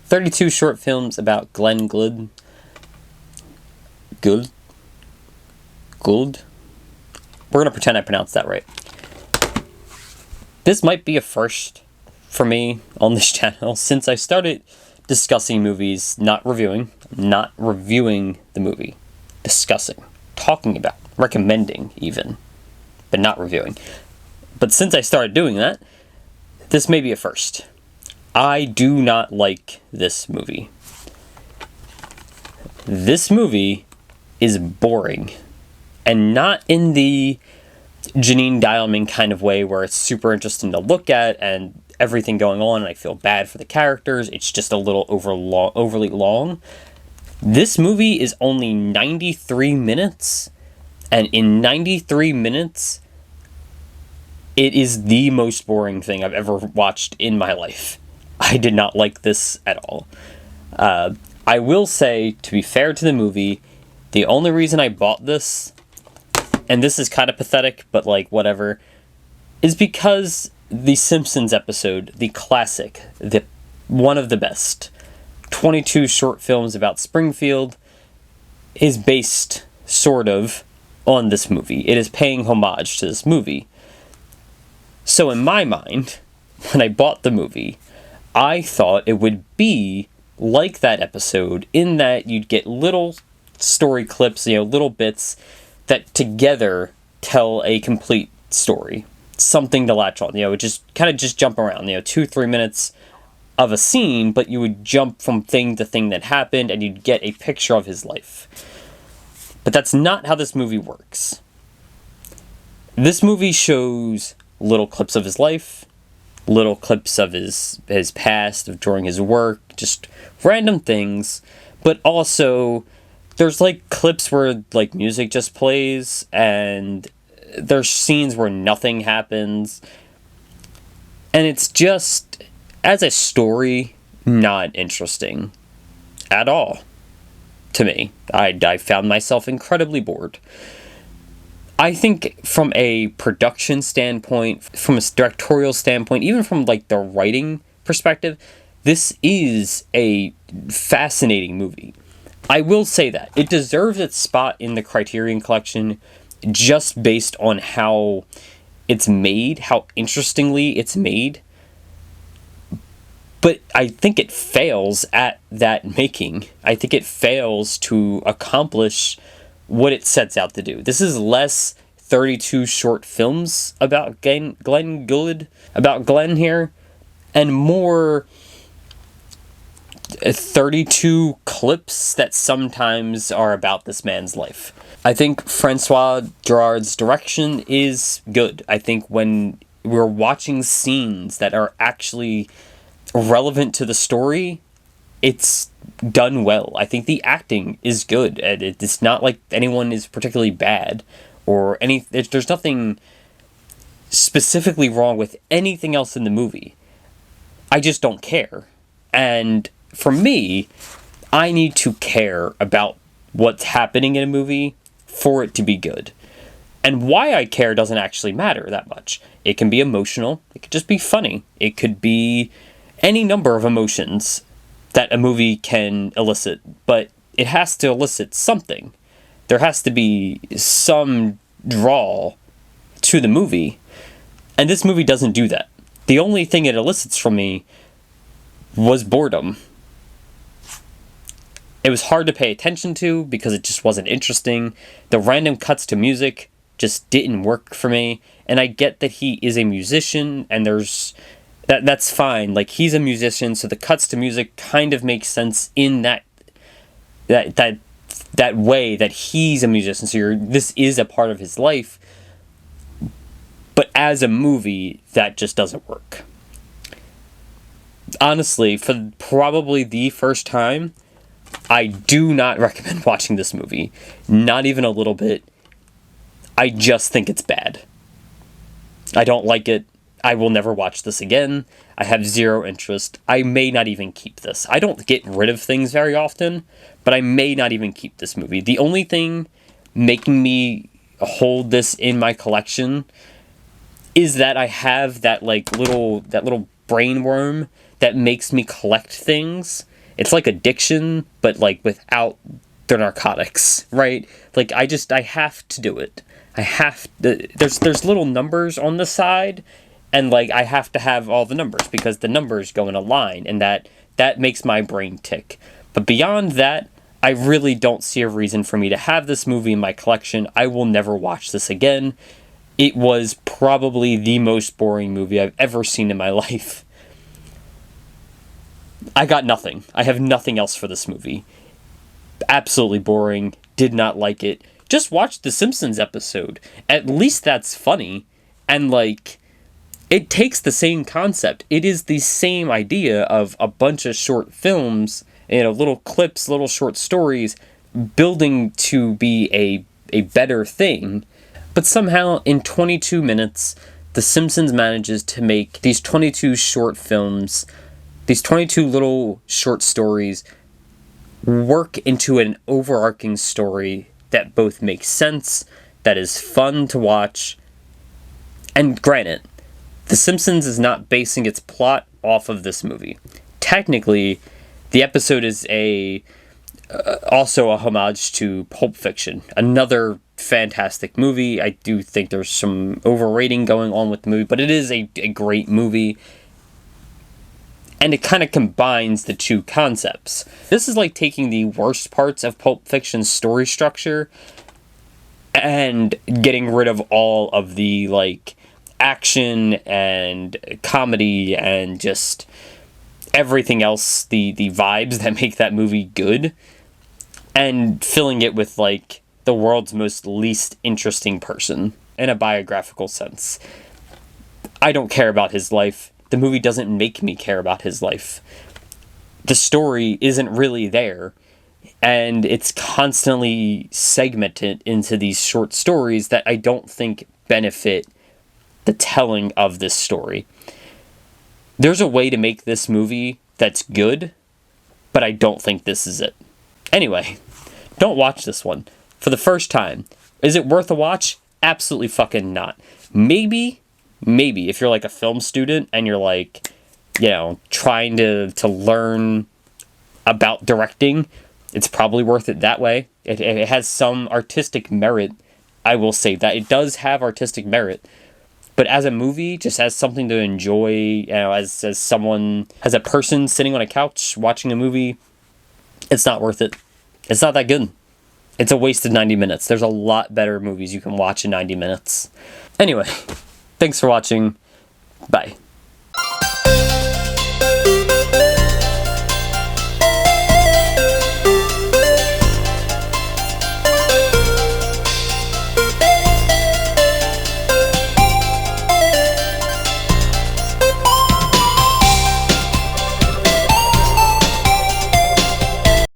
32 short films about Glenn Gould. Gould? Gould? We're going to pretend I pronounced that right. This might be a first for me on this channel since I started discussing movies, not reviewing the movie. Discussing. Talking about. Recommending, even. But not reviewing. But since I started doing that, this may be a first. I do not like this movie. This movie is boring. And not in the Janine Dialman kind of way where it's super interesting to look at and everything going on and I feel bad for the characters. It's just a little overly long. This movie is only 93 minutes. And in 93 minutes, it is the most boring thing I've ever watched in my life. I did not like this at all. I will say, to be fair to the movie, the only reason I bought this, and this is kind of pathetic, but like whatever, is because the Simpsons episode, the classic, one of the best, 22 short films about Springfield, is based, sort of, on this movie. It is paying homage to this movie. So in my mind, when I bought the movie, I thought it would be like that episode in that you'd get little story clips, little bits that together tell a complete story. Something to latch on, just kind of just jump around, 2-3 minutes of a scene, but you would jump from thing to thing that happened and you'd get a picture of his life. But that's not how this movie works. This movie shows little clips of his life, little clips of his past, of during his work, just random things, but also there's like clips where like music just plays and there's scenes where nothing happens. And it's just, as a story, not interesting at all to me. I found myself incredibly bored. I think from a production standpoint, from a directorial standpoint, even from like the writing perspective, this is a fascinating movie. I will say that. It deserves its spot in the Criterion Collection just based on how it's made, how interestingly it's made. But I think it fails at that making. I think it fails to accomplish what it sets out to do. This is less 32 short films about Glenn Gould, about Glenn here, and more 32 clips that sometimes are about this man's life. I think Francois Girard's direction is good. I think when we're watching scenes that are actually relevant to the story, it's done well. I think the acting is good. It's not like anyone is particularly bad or there's nothing specifically wrong with anything else in the movie. I just don't care. And for me, I need to care about what's happening in a movie for it to be good. And why I care doesn't actually matter that much. It can be emotional. It could just be funny. It could be any number of emotions that a movie can elicit, but it has to elicit something. There has to be some draw to the movie, and this movie doesn't do that. The only thing it elicits from me was boredom. It was hard to pay attention to because it just wasn't interesting. The random cuts to music just didn't work for me, and I get that he is a musician, and that's fine. Like, he's a musician, so the cuts to music kind of make sense in that way that he's a musician. So this is a part of his life. But as a movie, that just doesn't work. Honestly, for probably the first time, I do not recommend watching this movie. Not even a little bit. I just think it's bad. I don't like it. I will never watch this again. I have zero interest. I may not even keep this. I don't get rid of things very often, but I may not even keep this movie. The only thing making me hold this in my collection is that I have that little brain worm that makes me collect things. It's like addiction, but like without the narcotics, right? Like I have to do it. I have to, there's little numbers on the side, and like I have to have all the numbers because the numbers go in a line, and that makes my brain tick. But beyond that, I really don't see a reason for me to have this movie in my collection. I will never watch this again. It was probably the most boring movie I've ever seen in my life. I got nothing. I have nothing else for this movie. Absolutely boring. Did not like it. Just watch the Simpsons episode. At least that's funny. And like, it takes the same concept. It is the same idea of a bunch of short films, little clips, little short stories, building to be a better thing. But somehow, in 22 minutes, The Simpsons manages to make these 22 short films, these 22 little short stories, work into an overarching story that both makes sense, that is fun to watch. And granted, The Simpsons is not basing its plot off of this movie. Technically, the episode is also a homage to Pulp Fiction, another fantastic movie. I do think there's some overrating going on with the movie, but it is a great movie. And it kind of combines the two concepts. This is like taking the worst parts of Pulp Fiction's story structure and getting rid of all of the like action and comedy and just everything else, the vibes that make that movie good, and filling it with like the world's most least interesting person in a biographical sense. I don't care about his life. The movie doesn't make me care about his life. The story isn't really there, and it's constantly segmented into these short stories that I don't think benefit the telling of this story. There's a way to make this movie that's good, but I don't think this is it. Anyway, don't watch this one. For the first time, is it worth a watch? Absolutely fucking not. Maybe if you're like a film student and you're like, trying to learn about directing, it's probably worth it that way. It has some artistic merit. I will say that it does have artistic merit. But as a movie, just as something to enjoy, as a person sitting on a couch watching a movie, it's not worth it. It's not that good. It's a wasted 90 minutes. There's a lot better movies you can watch in 90 minutes. Anyway, thanks for watching. Bye.